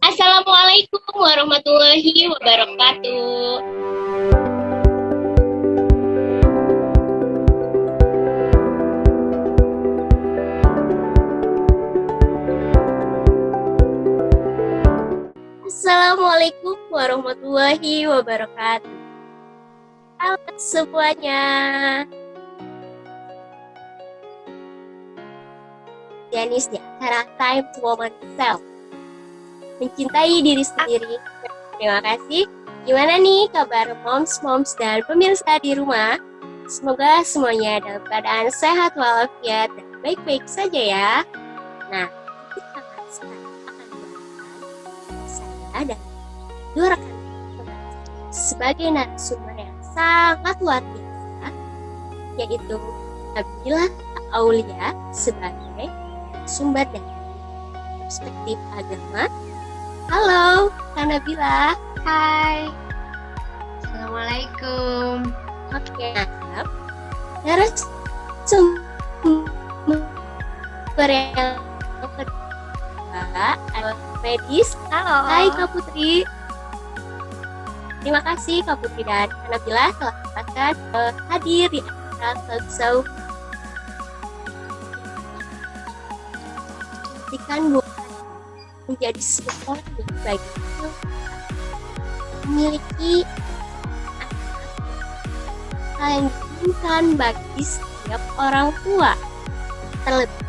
Assalamualaikum warahmatullahi wabarakatuh. Assalamualaikum warahmatullahi wabarakatuh. Halo semuanya. Janis di acara Time to Oneself. Mencintai diri sendiri. Terima kasih. Gimana nih kabar moms dan pemirsa di rumah? Semoga semuanya dalam keadaan sehat walafiat dan baik-baik saja ya. Nah, kita sekarang akan menggunakan saya dan dua rekan sebagai narasumber yang sangat luar biasa, yaitu Nabila Aulia sebagai sumber dari perspektif agama. Halo, Kak Nabila. Hai. Assalamualaikum. Oke, mantap. Narasumber yang kedua adalah Medis. Halo. Hai Kak Putri. Terima kasih Kak Putri dan Kak Nabila telah dapat hadir di acara Talkshow. Pastikan bukan menjadi sebuah yang bagi memiliki hal yang diinginkan bagi setiap orang tua, terlebih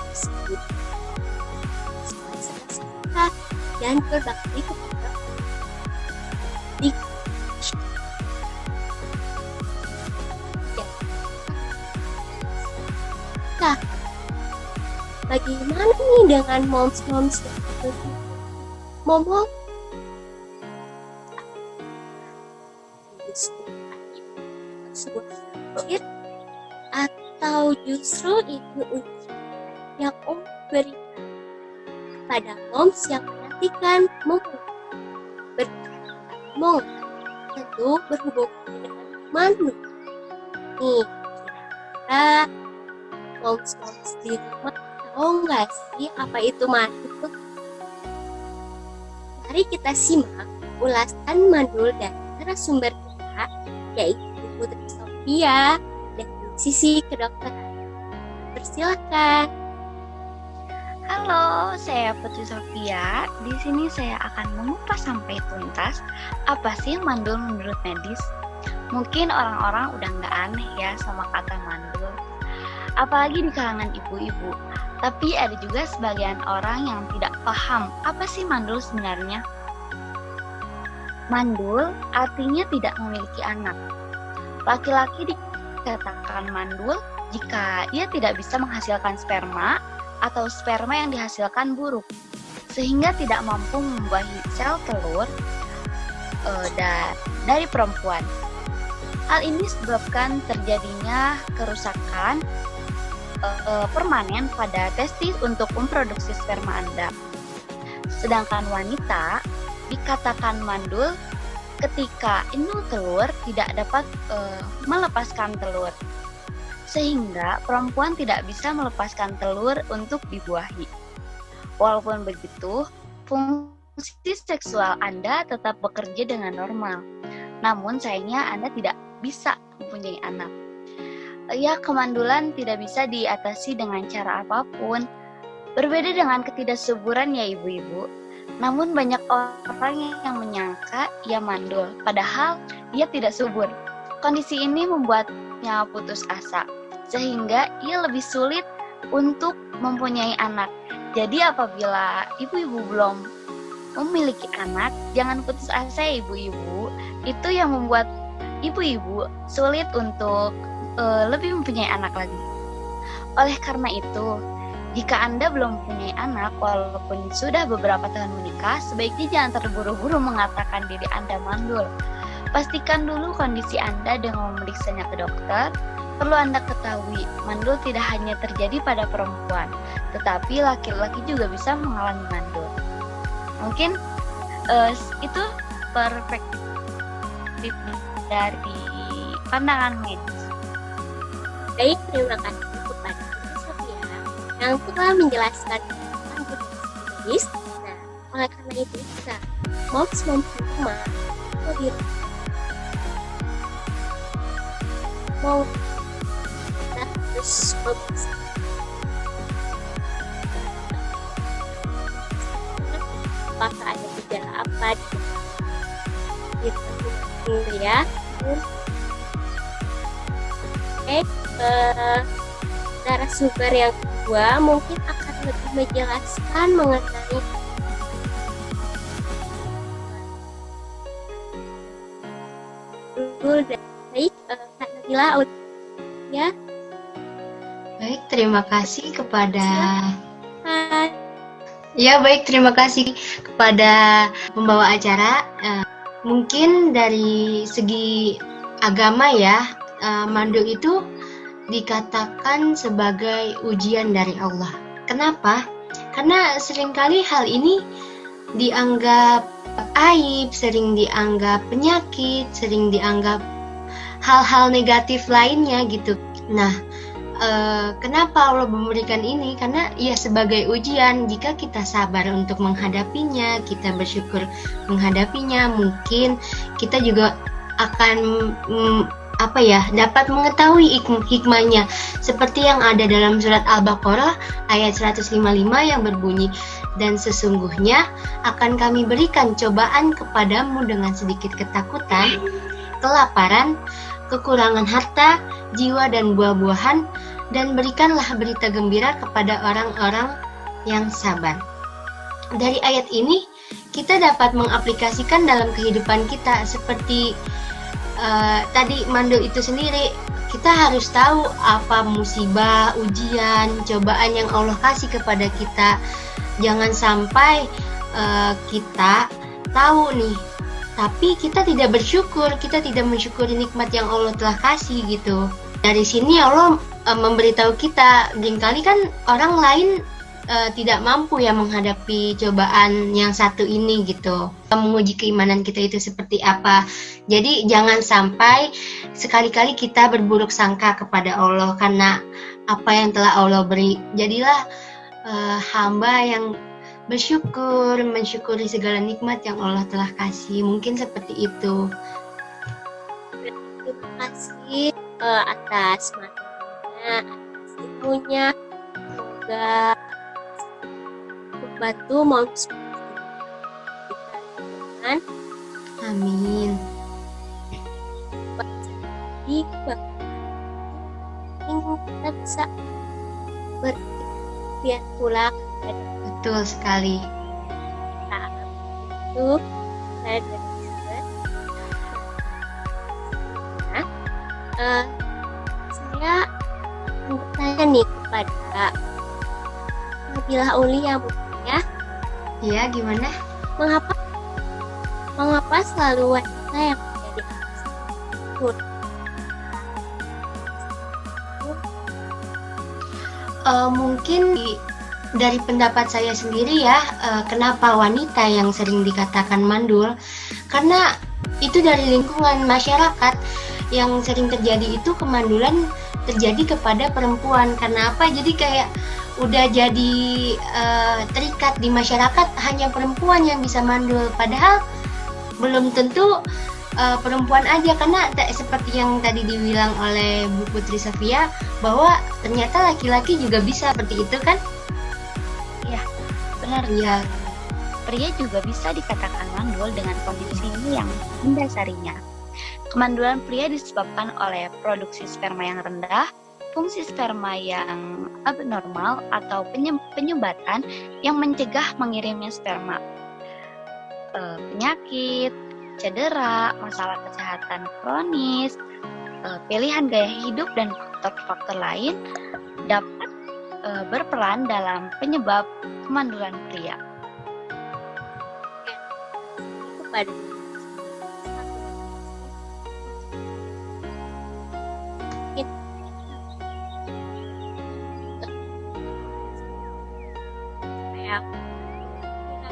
tersebut kita dan berbakti kepada di nah, bagaimana nih dengan moms Momo sebuah takdir atau justru itu ujian yang berikan kepada moms yang menantikan tentu berhubungan dengan mandu. Nih, kira-kira moms di rumah tahu nggak sih apa itu mandu? Mari kita simak ulasan mandul dari narasumber kita, yaitu Putri Sophia dari sisi kedokteran. Persilakan. Halo, saya Putri Sophia. Di sini saya akan mengupas sampai tuntas apa sih mandul menurut medis. Mungkin orang-orang udah nggak aneh ya sama kata mandul, apalagi di kalangan ibu-ibu. Tapi ada juga sebagian orang yang tidak paham apa sih mandul sebenarnya. Mandul artinya tidak memiliki anak. Laki-laki dikatakan mandul jika ia tidak bisa menghasilkan sperma atau sperma yang dihasilkan buruk, sehingga tidak mampu membuahi sel telur dari perempuan. Hal ini disebabkan terjadinya kerusakan permanen pada testis untuk memproduksi sperma Anda. Sedangkan wanita dikatakan mandul ketika indung telur tidak dapat melepaskan telur, sehingga perempuan tidak bisa melepaskan telur untuk dibuahi. Walaupun begitu, fungsi seksual Anda tetap bekerja dengan normal. Namun sayangnya Anda tidak bisa mempunyai anak. Ya, kemandulan tidak bisa diatasi dengan cara apapun. Berbeda dengan ketidaksuburan ya ibu-ibu. Namun banyak orang yang menyangka ia mandul, padahal ia tidak subur. Kondisi ini membuatnya putus asa, sehingga ia lebih sulit untuk mempunyai anak. Jadi apabila ibu-ibu belum memiliki anak, jangan putus asa ya ibu-ibu. Itu yang membuat ibu-ibu sulit untuk lebih mempunyai anak lagi. Oleh karena itu, jika Anda belum mempunyai anak walaupun sudah beberapa tahun menikah, sebaiknya jangan terburu-buru mengatakan diri Anda mandul. Pastikan dulu kondisi Anda dengan memeriksanya ke dokter. Perlu Anda ketahui, mandul tidak hanya terjadi pada perempuan, tetapi laki-laki juga bisa mengalami mandul. Mungkin itu perspektif dari pandangan medis. Baik, terima kasih kepada Ibu Sophia yang telah menjelaskan tentang medis. Nah, oleh karena itu kita moms di rumah atau di rumah mau kita harus memeriksa apakah ada gejala apa di dulu ya. Oke, narasumber yang kedua mungkin akan lebih menjelaskan mengenai dulu dan baik Kak Nabila ya. Baik, terima kasih kepada Hai. Ya, baik, terima kasih kepada pembawa acara. Mungkin dari segi agama ya, mandul itu dikatakan sebagai ujian dari Allah. Kenapa? Karena seringkali hal ini dianggap aib, sering dianggap penyakit, sering dianggap hal-hal negatif lainnya gitu. Nah, kenapa Allah memberikan ini? Karena ya sebagai ujian. Jika kita sabar untuk menghadapinya, kita bersyukur menghadapinya, mungkin kita juga akan dapat mengetahui hikmahnya, seperti yang ada dalam surat Al-Baqarah ayat 155 yang berbunyi, dan sesungguhnya akan kami berikan cobaan kepadamu dengan sedikit ketakutan, kelaparan, kekurangan harta, jiwa dan buah-buahan, dan berikanlah berita gembira kepada orang-orang yang sabar. Dari ayat ini kita dapat mengaplikasikan dalam kehidupan kita, seperti tadi mandul itu sendiri. Kita harus tahu apa musibah, ujian, cobaan yang Allah kasih kepada kita. Jangan sampai kita tahu nih, tapi kita tidak bersyukur, kita tidak mensyukuri nikmat yang Allah telah kasih gitu. Dari sini Allah memberitahu kita, seringkali kan orang lain tidak mampu ya menghadapi cobaan yang satu ini gitu, menguji keimanan kita itu seperti apa. Jadi jangan sampai sekali-kali kita berburuk sangka kepada Allah karena apa yang telah Allah beri. Jadilah hamba yang bersyukur, mensyukuri segala nikmat yang Allah telah kasih. Mungkin seperti itu. Terima kasih atas materinya, atas ilmunya. Semoga membantu moms kita. Amin. Jadi kita bisa berikhtiar pula kepada Betul sekali. itu saya dari saya akan bertanya nih kepada Nabila Aulia mungkin ya. Ya, gimana? Mengapa selalu wanita yang menjadi anak? Mungkin dari pendapat saya sendiri ya, kenapa wanita yang sering dikatakan mandul? Karena itu dari lingkungan masyarakat yang sering terjadi itu, kemandulan terjadi kepada perempuan. Karena apa? Jadi kayak udah jadi terikat di masyarakat hanya perempuan yang bisa mandul, padahal belum tentu perempuan aja, karena seperti yang tadi dibilang oleh Bu Putri Sophia bahwa ternyata laki-laki juga bisa seperti itu kan? Iya, benar. Iya. Pria juga bisa dikatakan mandul dengan kondisi ini yang mendasarinya. Kemandulan pria disebabkan oleh produksi sperma yang rendah, fungsi sperma yang abnormal, atau penyumbatan yang mencegah mengirimnya sperma, penyakit, cedera, masalah kesehatan kronis, pilihan gaya hidup dan faktor-faktor lain dapat berperan dalam penyebab kemandulan pria. Pada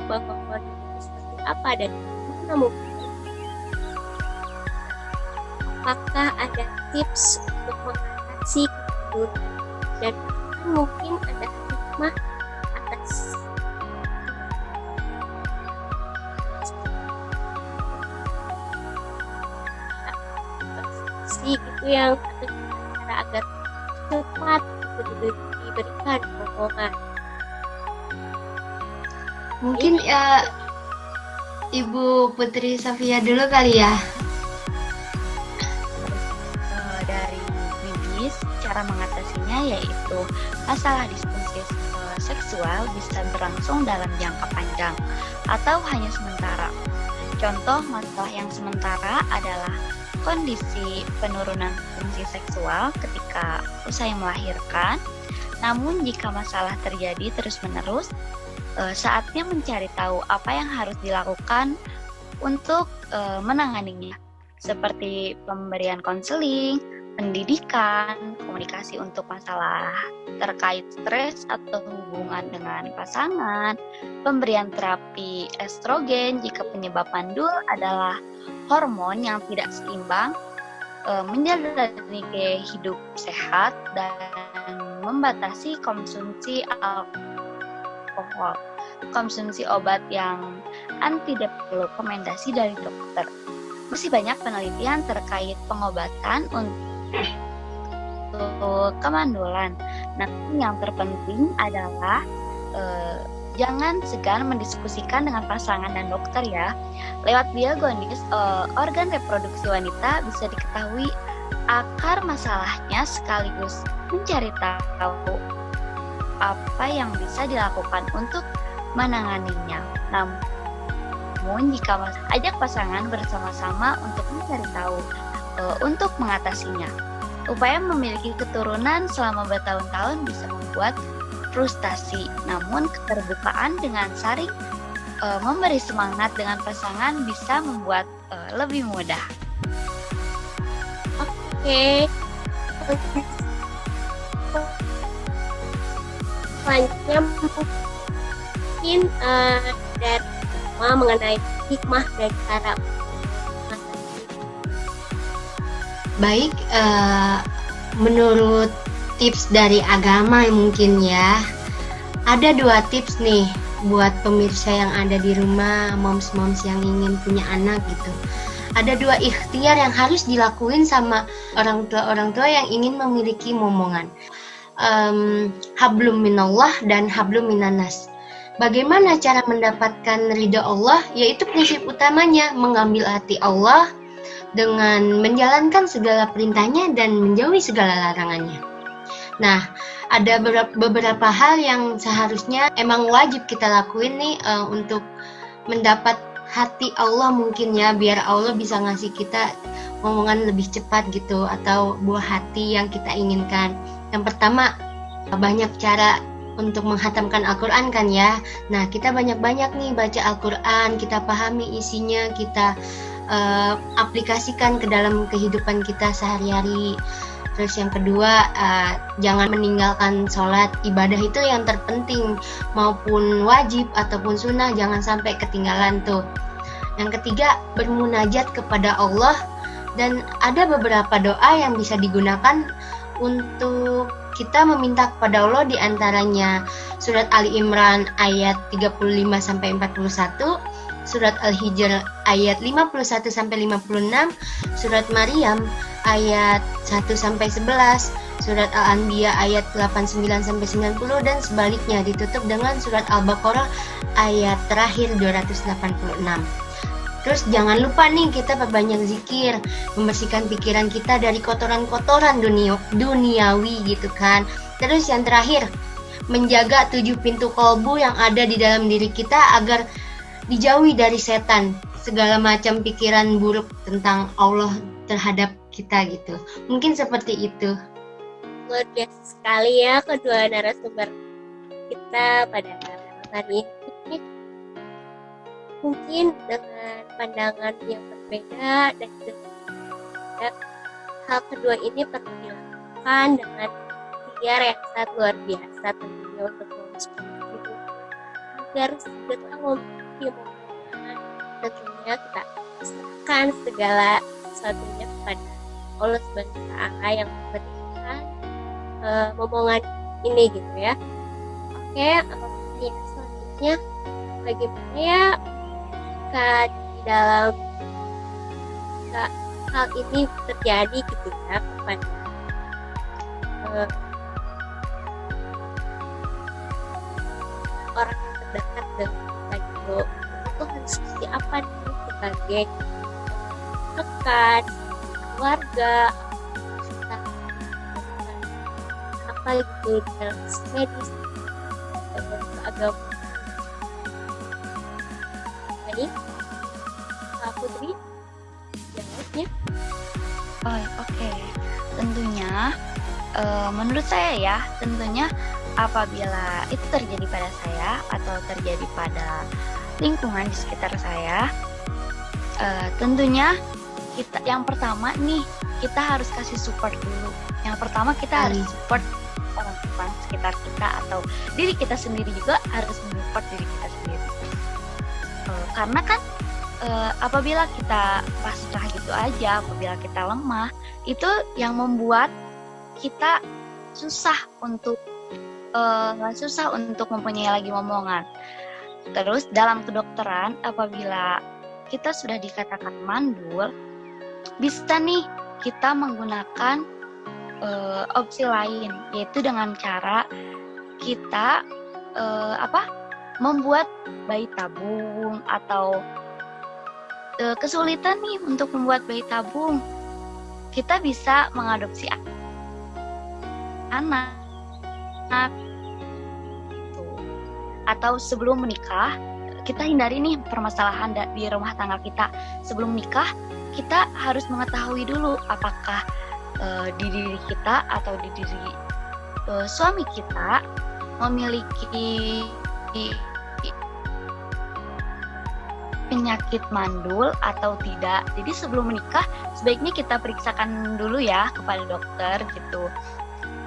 bahwa kondisi seperti apa dan mana mungkin, apakah ada tips untuk mengatasi kemandulan dan mungkin ada hikmah atas gitu yang cara agar cepat diberikan omongan. Mungkin Ibu Putri Safia dulu kali ya. Dari Bibis, cara mengatasinya yaitu masalah disfungsi seksual bisa berlangsung dalam jangka panjang atau hanya sementara. Contoh masalah yang sementara adalah kondisi penurunan fungsi seksual ketika usai melahirkan. Namun jika masalah terjadi terus-menerus, saatnya mencari tahu apa yang harus dilakukan untuk menanganinya, seperti pemberian konseling, pendidikan, komunikasi untuk masalah terkait stres atau hubungan dengan pasangan, pemberian terapi estrogen jika penyebab mandul adalah hormon yang tidak seimbang, menjalani gaya hidup sehat, dan membatasi konsumsi alkohol, konsumsi obat yang rekomendasi dari dokter. Masih banyak penelitian terkait pengobatan untuk kemandulan. Namun yang terpenting adalah jangan segan mendiskusikan dengan pasangan dan dokter ya. Lewat diagnosis organ reproduksi wanita bisa diketahui akar masalahnya sekaligus mencari tahu apa yang bisa dilakukan untuk menanganinya. Namun jika ajak pasangan bersama-sama untuk mencari tahu untuk mengatasinya. Upaya memiliki keturunan selama bertahun-tahun bisa membuat frustasi, namun keterbukaan dengan saling memberi semangat dengan pasangan bisa membuat lebih mudah. Oke. Selanjutnya mungkin dari mengenai hikmah dan cara. Baik, menurut tips dari agama mungkin ya, ada 2 tips nih buat pemirsa yang ada di rumah, moms-moms yang ingin punya anak gitu. Ada 2 ikhtiar yang harus dilakuin sama orang tua yang ingin memiliki momongan. Hablum minallah dan hablum minannas. Bagaimana cara mendapatkan ridha Allah? Yaitu prinsip utamanya mengambil hati Allah dengan menjalankan segala perintahnya dan menjauhi segala larangannya. Nah, ada beberapa hal yang seharusnya emang wajib kita lakuin nih untuk mendapat hati Allah mungkin ya, biar Allah bisa ngasih kita omongan lebih cepat gitu, atau buah hati yang kita inginkan. Yang pertama, banyak cara untuk menghatamkan Al-Quran kan ya. Nah, kita banyak-banyak nih baca Al-Quran, kita pahami isinya, kita aplikasikan ke dalam kehidupan kita sehari-hari. Terus yang kedua, jangan meninggalkan sholat. Ibadah itu yang terpenting, maupun wajib ataupun sunnah, jangan sampai ketinggalan tuh. Yang ketiga, bermunajat kepada Allah. Dan ada beberapa doa yang bisa digunakan untuk kita meminta kepada Allah, di antaranya surat Ali Imran ayat 35-41, surat Al-Hijr ayat 51-56, surat Maryam ayat 1-11, surat Al-Anbiya ayat 89-90, dan sebaliknya ditutup dengan surat Al-Baqarah ayat terakhir 286. Terus jangan lupa nih, kita perbanyak zikir, membersihkan pikiran kita dari kotoran-kotoran duniawi gitu kan. Terus yang terakhir, menjaga 7 pintu kolbu yang ada di dalam diri kita agar dijauhi dari setan, segala macam pikiran buruk tentang Allah terhadap kita gitu. Mungkin seperti itu. Luar biasa sekali ya kedua narasumber kita pada hari ini. Mungkin dengan pandangan yang berbeda dan juga hal kedua ini perlu dilakukan dengan ikhtiar yang sangat luar biasa tentunya untuk memotivasi itu agar segera memiliki momongan. Tentunya kita serahkan segala sesuatunya kepada Allah Subhanahu wa Ta'ala yang memberikan momongan ini gitu ya. Oke, yang selanjutnya bagaimana ya di dalam hal ini terjadi gitu ya kepada orang yang terdekat dengan kita gitu. Itu harus seperti apa nih sebagai rekan, keluarga, apa gitu dalam medis, agama. Baik, Kak Putri, jawabnya. Oke. Tentunya menurut saya ya, tentunya apabila itu terjadi pada saya atau terjadi pada lingkungan di sekitar saya, tentunya kita yang pertama nih, kita harus kasih support dulu. Yang pertama kita harus support orang-orang sekitar kita atau diri kita sendiri juga harus support diri kita sendiri. Karena kan apabila kita pasrah gitu aja, apabila kita lemah, itu yang membuat kita susah untuk mempunyai lagi momongan. Terus dalam kedokteran, apabila kita sudah dikatakan mandul, bisa nih kita menggunakan opsi lain, yaitu dengan cara kita membuat bayi tabung atau kesulitan nih untuk membuat bayi tabung, kita bisa mengadopsi anak atau sebelum menikah. Kita hindari nih permasalahan di rumah tangga kita. Sebelum menikah, kita harus mengetahui dulu apakah di diri kita atau di diri suami kita memiliki penyakit mandul atau tidak. Jadi sebelum menikah sebaiknya kita periksakan dulu ya kepada dokter gitu.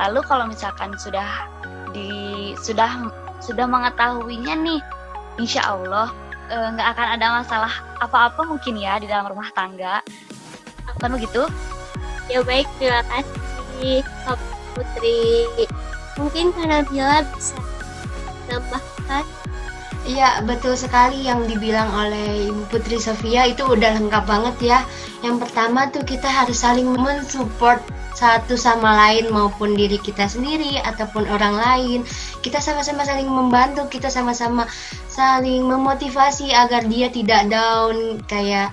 Lalu kalau misalkan sudah mengetahuinya nih, insya Allah nggak akan ada masalah apa-apa mungkin ya di dalam rumah tangga. Kan begitu? Ya baik, terima kasih Kak Putri. Mungkin Kak Nabila bisa tambahkan. Iya, betul sekali yang dibilang oleh Ibu Putri Sofia, itu udah lengkap banget ya. Yang pertama tuh kita harus saling mensupport satu sama lain, maupun diri kita sendiri ataupun orang lain. Kita sama-sama saling membantu, kita sama-sama saling memotivasi agar dia tidak down, kayak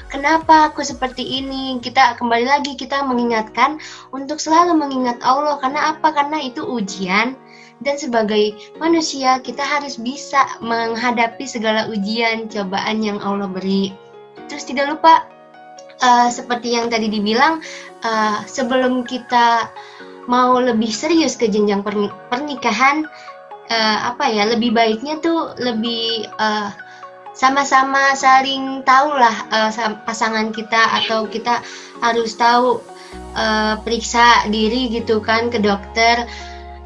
kenapa aku seperti ini. Kita kembali lagi, kita mengingatkan untuk selalu mengingat Allah. Karena apa? Karena itu ujian. Dan sebagai manusia kita harus bisa menghadapi segala ujian, cobaan yang Allah beri. Terus tidak lupa seperti yang tadi dibilang, sebelum kita mau lebih serius ke jenjang pernikahan, lebih baiknya tuh lebih sama-sama saling tahulah pasangan kita, atau kita harus tahu periksa diri gitu kan ke dokter.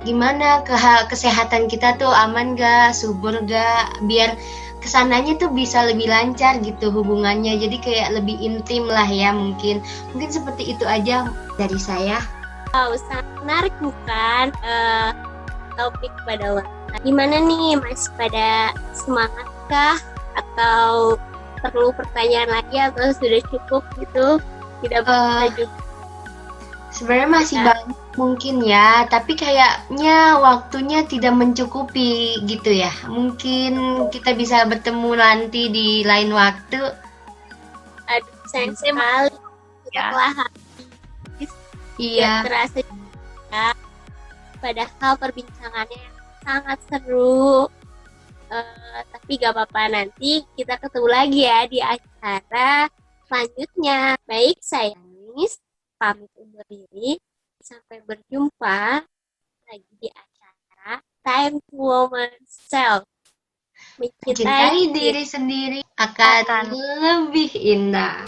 Gimana kesehatan kita tuh aman gak, subur gak, biar kesananya tuh bisa lebih lancar gitu hubungannya, jadi kayak lebih intim lah ya. Mungkin seperti itu aja dari saya. Sangat menarik bukan topik pada wanita. Gimana nih, masih pada semangat kah, atau perlu pertanyaan lagi, atau sudah cukup gitu? Tidak apa juga. Sebenarnya masih banyak mungkin ya, tapi kayaknya waktunya tidak mencukupi gitu ya. Mungkin kita bisa bertemu nanti di lain waktu. Aduh, sayang sekali. Setelah iya. Terasa juga. Padahal perbincangannya sangat seru. Tapi gak apa-apa, nanti kita ketemu lagi ya di acara selanjutnya. Baik sayang. Anis pamit undur diri. Sampai berjumpa lagi di acara Time to Oneself. Mencintai diri sendiri akan lebih indah.